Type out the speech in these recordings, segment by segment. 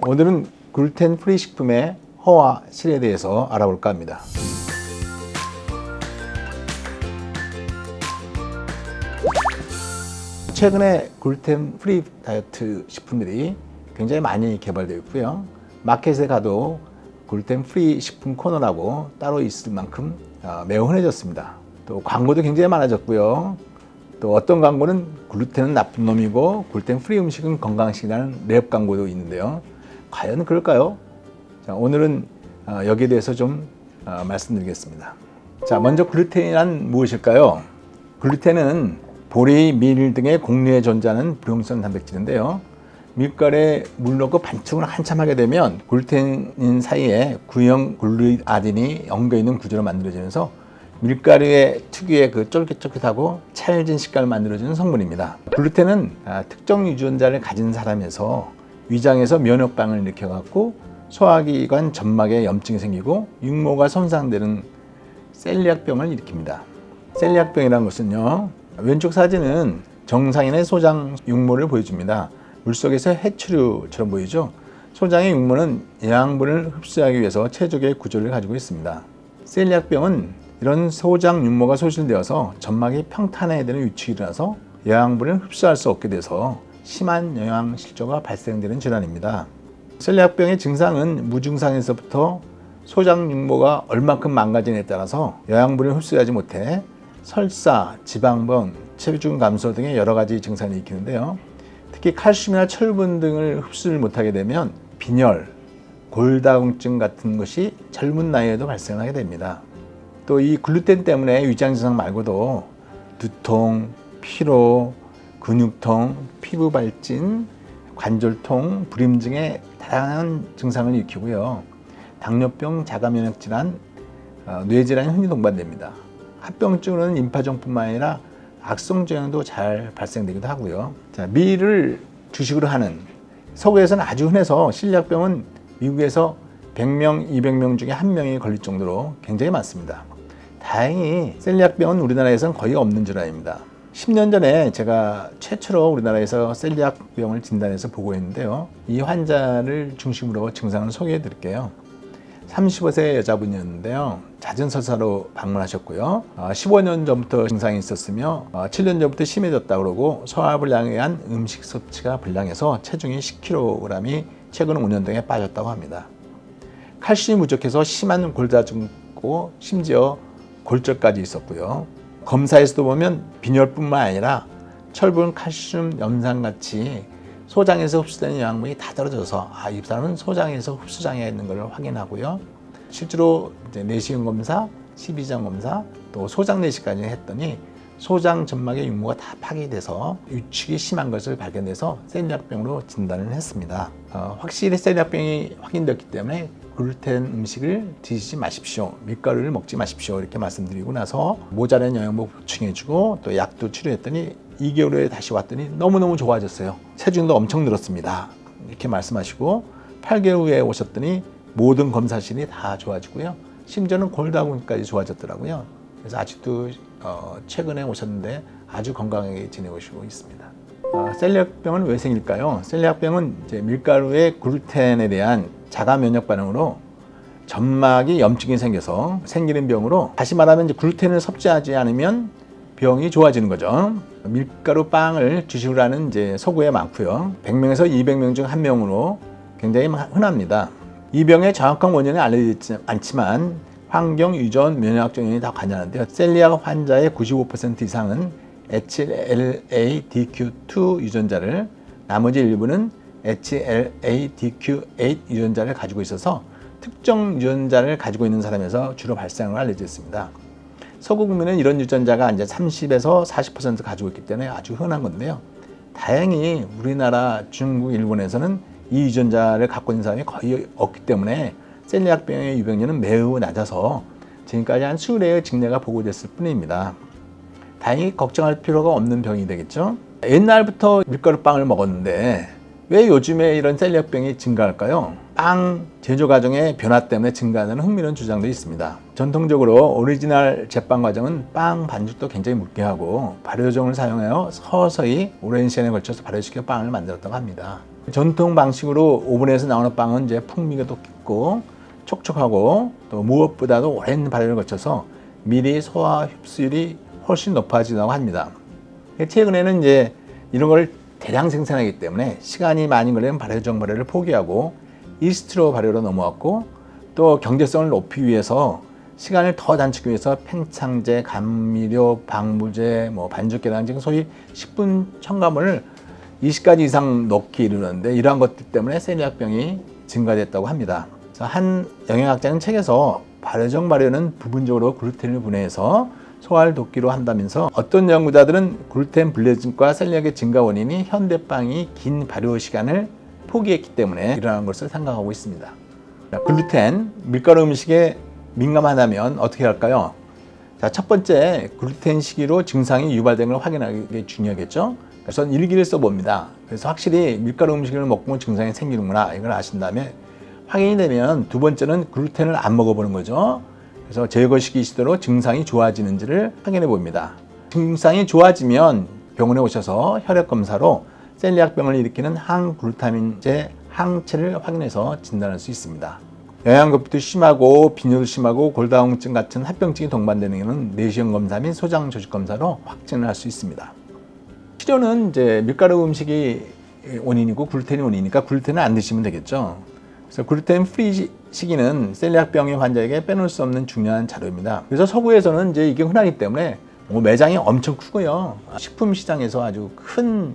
오늘은 글루텐 프리 식품의 허와 실에 대해서 알아볼까 합니다. 최근에 글루텐 프리 다이어트 식품들이 굉장히 많이 개발되어 있고요. 마켓에 가도 글루텐 프리 식품 코너라고 따로 있을 만큼 매우 흔해졌습니다. 또 광고도 굉장히 많아졌고요. 또 어떤 광고는 글루텐은 나쁜 놈이고 글루텐 프리 음식은 건강식이라는 랩 광고도 있는데요. 과연 그럴까요? 자, 오늘은 여기에 대해서 좀 말씀드리겠습니다. 자, 먼저 글루텐이란 무엇일까요? 글루텐은 보리, 밀 등의 곡류에 존재하는 불용성 단백질인데요. 밀가루에 물 넣고 반죽을 한참 하게 되면 글루텐인 사이에 구형 글루아딘이 엉겨 있는 구조로 만들어지면서 밀가루의 특유의 그 쫄깃쫄깃하고 찰진 식감을 만들어주는 성분입니다. 글루텐은 특정 유전자를 가진 사람에서 위장에서 면역방을 일으켜갖고 소화기관 점막에 염증이 생기고 육모가 손상되는 셀리악병을 일으킵니다. 셀리악병이라는 것은요, 왼쪽 사진은 정상인의 소장 육모를 보여줍니다. 물속에서 해초류처럼 보이죠. 소장의 육모는 영양분을 흡수하기 위해서 체족의 구조를 가지고 있습니다. 셀리악병은 이런 소장 육모가 소실되어서 점막이 평탄해야 되는 위축이 일어나서 영양분을 흡수할 수 없게 돼서 심한 영양실조가 발생되는 질환입니다. 셀리악병의 증상은 무증상에서부터 소장 육모가 얼마큼 망가지느냐에 따라서 영양분을 흡수하지 못해 설사, 지방분, 체중 감소 등의 여러 가지 증상을 일으키는데요. 특히 칼슘이나 철분 등을 흡수를 못하게 되면 빈혈, 골다공증 같은 것이 젊은 나이에도 발생하게 됩니다. 또 이 글루텐 때문에 위장 증상 말고도 두통, 피로, 근육통, 피부 발진, 관절통, 불임 등의 다양한 증상을 일으키고요. 당뇨병, 자가면역질환, 뇌질환이 흔히 동반됩니다. 합병증은 임파종뿐만 아니라 악성증도 잘 발생되기도 하고요. 자, 밀을 주식으로 하는 서구에서는 아주 흔해서 셀리악병은 미국에서 100명, 200명 중에 1명이 걸릴 정도로 굉장히 많습니다. 다행히 셀리악병은 우리나라에서는 거의 없는 질환입니다. 10년 전에 제가 최초로 우리나라에서 셀리악병을 진단해서 보고했는데요. 이 환자를 중심으로 증상을 소개해 드릴게요. 35세 여자분이었는데요. 잦은 설사로 방문하셨고요. 15년 전부터 증상이 있었으며 7년 전부터 심해졌다고 그러고 소화불량에 의한 음식 섭취가 불량해서 체중이 10kg이 최근 5년 동안 빠졌다고 합니다. 칼슘이 부족해서 심한 골다공증고 심지어 골절까지 있었고요. 검사에서도 보면 빈혈뿐만 아니라 철분, 칼슘, 염산같이 소장에서 흡수되는 영양분이 다 떨어져서 이 사람은 소장에서 흡수장애가 있는 걸 확인하고요. 실제로 이제 내시경 검사, 십이장 검사, 또 소장 내시까지 했더니 소장 점막의 육모가 다 파괴돼서 위축이 심한 것을 발견해서 셀리악병으로 진단을 했습니다. 확실히 셀리악병이 확인됐기 때문에 글루텐 음식을 드시지 마십시오. 밀가루를 먹지 마십시오. 이렇게 말씀드리고 나서 모자란 영양분 보충해주고 또 약도 치료했더니 2개월 후에 다시 왔더니 너무너무 좋아졌어요. 체중도 엄청 늘었습니다. 이렇게 말씀하시고 8개월 후에 오셨더니 모든 검사실이 다 좋아지고요. 심지어는 골다공증까지 좋아졌더라고요. 그래서 아직도 최근에 오셨는데 아주 건강하게 지내고 있습니다. 셀리악병은 왜 생길까요? 셀리악병은 이제 밀가루의 글루텐에 대한 자가 면역 반응으로 점막이 염증이 생겨서 생기는 병으로, 다시 말하면 이제 글루텐을 섭취하지 않으면 병이 좋아지는 거죠. 밀가루 빵을 주식으로 하는 이제 서구에 많고요. 100명에서 200명 중 1명으로 굉장히 흔합니다. 이 병의 정확한 원인은 알려지지 않지만 환경, 유전, 면역적 요인이 다 관여하는데요. 셀리악 환자의 95% 이상은 HLA-DQ2 유전자를, 나머지 일부는 HLA-DQ8 유전자를 가지고 있어서 특정 유전자를 가지고 있는 사람에서 주로 발생을 알려져 있습니다. 서구 국민은 이런 유전자가 이제 30에서 40% 가지고 있기 때문에 아주 흔한 건데요. 다행히 우리나라, 중국, 일본에서는 이 유전자를 갖고 있는 사람이 거의 없기 때문에 셀리악병의 유병률은 매우 낮아서 지금까지 한 수례의 직례가 보고됐을 뿐입니다. 다행히 걱정할 필요가 없는 병이 되겠죠. 옛날부터 밀가루빵을 먹었는데 왜 요즘에 이런 셀리악병이 증가할까요? 빵 제조 과정의 변화 때문에 증가하는 흥미로운 주장도 있습니다. 전통적으로 오리지널 제빵 과정은 빵 반죽도 굉장히 묽게 하고 발효종을 사용하여 서서히 오랜 시간에 걸쳐서 발효시켜 빵을 만들었다고 합니다. 전통 방식으로 오븐에서 나오는 빵은 이제 풍미가 더 깊고 촉촉하고 또 무엇보다도 오랜 발효를 거쳐서 미리 소화 흡수율이 훨씬 높아진다고 합니다. 최근에는 이제 이런 걸 대량 생산하기 때문에 시간이 많이 걸리는 발효정 발효를 포기하고 이스트로 발효로 넘어왔고, 또 경제성을 높이기 위해서 시간을 더 단축하기 위해서 팽창제, 감미료, 방부제, 반죽계량 등 소위 식품 첨가물을 20가지 이상 넣기 이르는데, 이러한 것들 때문에 셀리악병이 증가됐다고 합니다. 한 영양학자는 책에서 발효정 발효는 부분적으로 글루텐을 분해해서 소화를 돕기로 한다면서, 어떤 연구자들은 글루텐 불내증과 셀리악의 증가 원인이 현대빵이 긴 발효 시간을 포기했기 때문에 일어난 것을 생각하고 있습니다. 글루텐, 밀가루 음식에 민감하다면 어떻게 할까요? 자, 첫 번째, 글루텐 식이로 증상이 유발된 걸 확인하는 게 중요하겠죠? 그래서 일기를 써봅니다. 그래서 확실히 밀가루 음식을 먹고 증상이 생기는구나, 이걸 아신 다음에 확인이 되면 두 번째는 글루텐을 안 먹어보는 거죠. 그래서 제거식이 시도로 증상이 좋아지는지를 확인해 봅니다. 증상이 좋아지면 병원에 오셔서 혈액 검사로 셀리악병을 일으키는 항글루타민제 항체를 확인해서 진단할 수 있습니다. 영양급도 심하고 빈혈도 심하고 골다공증 같은 합병증이 동반되는 경우는 내시경 검사 및 소장 조직 검사로 확진을 할 수 있습니다. 치료는 이제 밀가루 음식이 원인이고 글루텐이 원인이니까 글루텐을 안 드시면 되겠죠. 그래서 글루텐 프리 식이는 셀리악병의 환자에게 빼놓을 수 없는 중요한 자료입니다. 그래서 서구에서는 이제 이게 흔하기 때문에 매장이 엄청 크고요. 식품 시장에서 아주 큰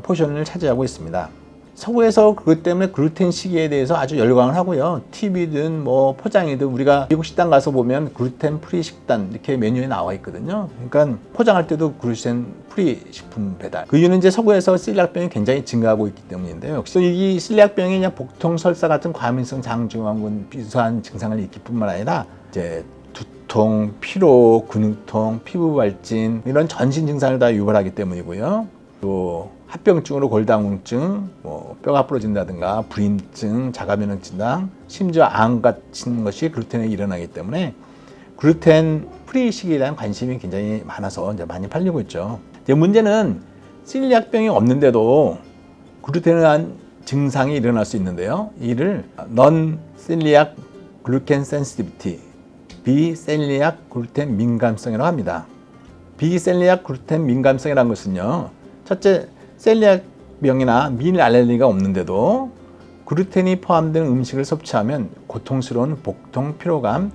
포션을 차지하고 있습니다. 서구에서 그것 때문에 글루텐 식이에 대해서 아주 열광을 하고요. TV든 포장이든 우리가 미국 식당 가서 보면 글루텐 프리 식단 이렇게 메뉴에 나와 있거든요. 그러니까 포장할 때도 글루텐 프리 식품 배달. 그 이유는 이제 서구에서 셀리악병이 굉장히 증가하고 있기 때문인데요. 그래서 이 셀리악병이 그냥 복통, 설사 같은 과민성 장증후군 비슷한 증상을 일으킬 뿐만 아니라 이제 두통, 피로, 근육통, 피부 발진 이런 전신 증상을 다 유발하기 때문이고요. 또 합병증으로 골다공증, 뼈가 부러진다든가 불임증, 자가면역질환, 심지어 암 같은 것이 글루텐에 일어나기 때문에 글루텐 프리 식이에 대한 관심이 굉장히 많아서 이제 많이 팔리고 있죠. 이제 문제는 셀리악병이 없는데도 글루텐에 대한 증상이 일어날 수 있는데요. 이를 non-celiac gluten sensitivity, 비셀리악 글루텐 민감성이라고 합니다. 비셀리악 글루텐 민감성이라는 것은요, 첫째, 셀리악병이나 밀 알레르기가 없는데도 글루텐이 포함된 음식을 섭취하면 고통스러운 복통, 피로감,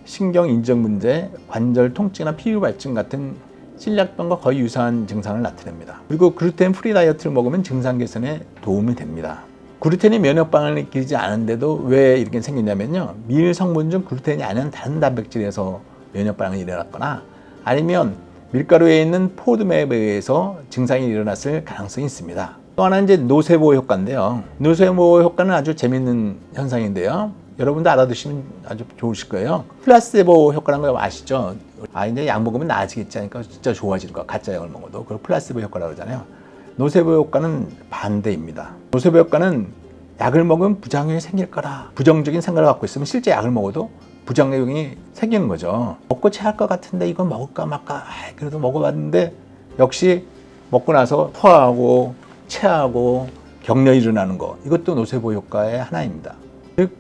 신경 인정 문제, 관절 통증이나 피부 발진 같은 셀리악병과 거의 유사한 증상을 나타냅니다. 그리고 글루텐 프리 다이어트를 먹으면 증상 개선에 도움이 됩니다. 글루텐이 면역방을 일으키지 않은데도 왜 이렇게 생기냐면요, 밀 성분 중 글루텐이 아닌 다른 단백질에서 면역반응이 일어났거나 아니면 밀가루에 있는 포드맵에 의해서 증상이 일어났을 가능성이 있습니다. 또 하나 이제 노세보 효과인데요. 노세보 효과는 아주 재밌는 현상인데요. 여러분도 알아두시면 아주 좋으실 거예요. 플라세보 효과라는 거 아시죠? 이제 약 먹으면 나아지겠지 하니까 진짜 좋아지는 거, 가짜 약을 먹어도. 그걸 플라세보 효과라고 그러잖아요. 노세보 효과는 반대입니다. 노세보 효과는 약을 먹으면 부작용이 생길 거라 부정적인 생각을 갖고 있으면 실제 약을 먹어도 부작용이 생기는 거죠. 먹고 체할 것 같은데 이거 먹을까 말까, 그래도 먹어봤는데 역시 먹고 나서 토하고 체하고 격렬히 일어나는 거, 이것도 노세보 효과의 하나입니다. 즉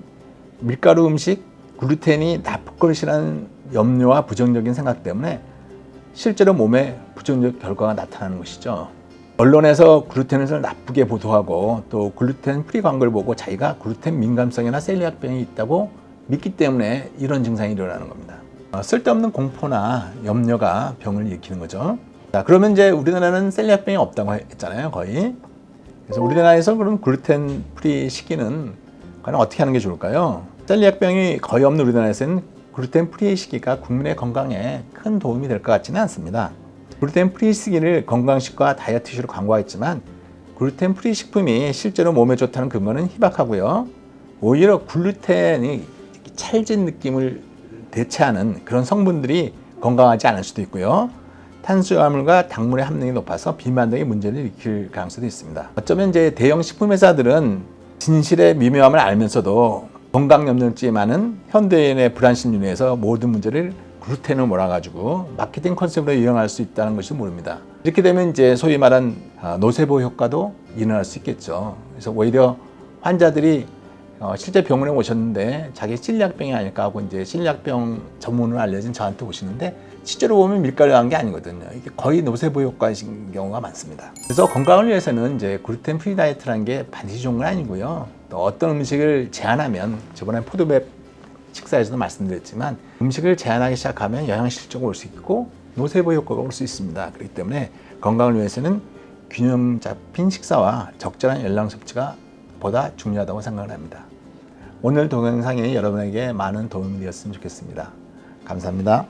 밀가루 음식, 글루텐이 나쁠 것이라는 염려와 부정적인 생각 때문에 실제로 몸에 부정적 결과가 나타나는 것이죠. 언론에서 글루텐을 나쁘게 보도하고 또 글루텐 프리 광고를 보고 자기가 글루텐 민감성이나 셀리악병이 있다고 믿기 때문에 이런 증상이 일어나는 겁니다. 쓸데없는 공포나 염려가 병을 일으키는 거죠. 자, 그러면 이제 우리나라는 셀리악병이 없다고 했잖아요, 거의. 그래서 우리나라에서 그럼 글루텐 프리 식이는 과연 어떻게 하는 게 좋을까요? 셀리악병이 거의 없는 우리나라에서는 글루텐 프리 식이가 국민의 건강에 큰 도움이 될 것 같지는 않습니다. 글루텐 프리 식이를 건강식과 다이어트 이슈로 광고했지만 글루텐 프리 식품이 실제로 몸에 좋다는 근거는 희박하고요. 오히려 글루텐이 찰진 느낌을 대체하는 그런 성분들이 건강하지 않을 수도 있고요. 탄수화물과 당분의 함량이 높아서 비만 등의 문제를 일으킬 가능성도 있습니다. 어쩌면 이제 대형 식품 회사들은 진실의 미묘함을 알면서도 건강 염려증이 많은 현대인의 불안심으로 인해서 모든 문제를 글루텐을 몰아가지고 마케팅 컨셉으로 이용할 수 있다는 것이 모릅니다. 이렇게 되면 이제 소위 말한 노세포 효과도 일어날 수 있겠죠. 그래서 오히려 환자들이 실제 병원에 오셨는데 자기 찔약병이 아닐까 하고 이제 찔약병 전문으로 알려진 저한테 오시는데 실제로 보면 밀가루한 게 아니거든요. 이게 거의 노세포 효과이신 경우가 많습니다. 그래서 건강을 위해서는 이제 글루텐 프리 다이어트라는 게 반드시 좋은 건 아니고요. 또 어떤 음식을 제한하면 저번에 포도맵 식사에서도 말씀드렸지만 음식을 제한하기 시작하면 영양실조가 올 수 있고 노세포 효과가 올 수 있습니다. 그렇기 때문에 건강을 위해서는 균형 잡힌 식사와 적절한 열량 섭취가 보다 중요하다고 생각을 합니다. 오늘 동영상이 여러분에게 많은 도움이 되었으면 좋겠습니다. 감사합니다.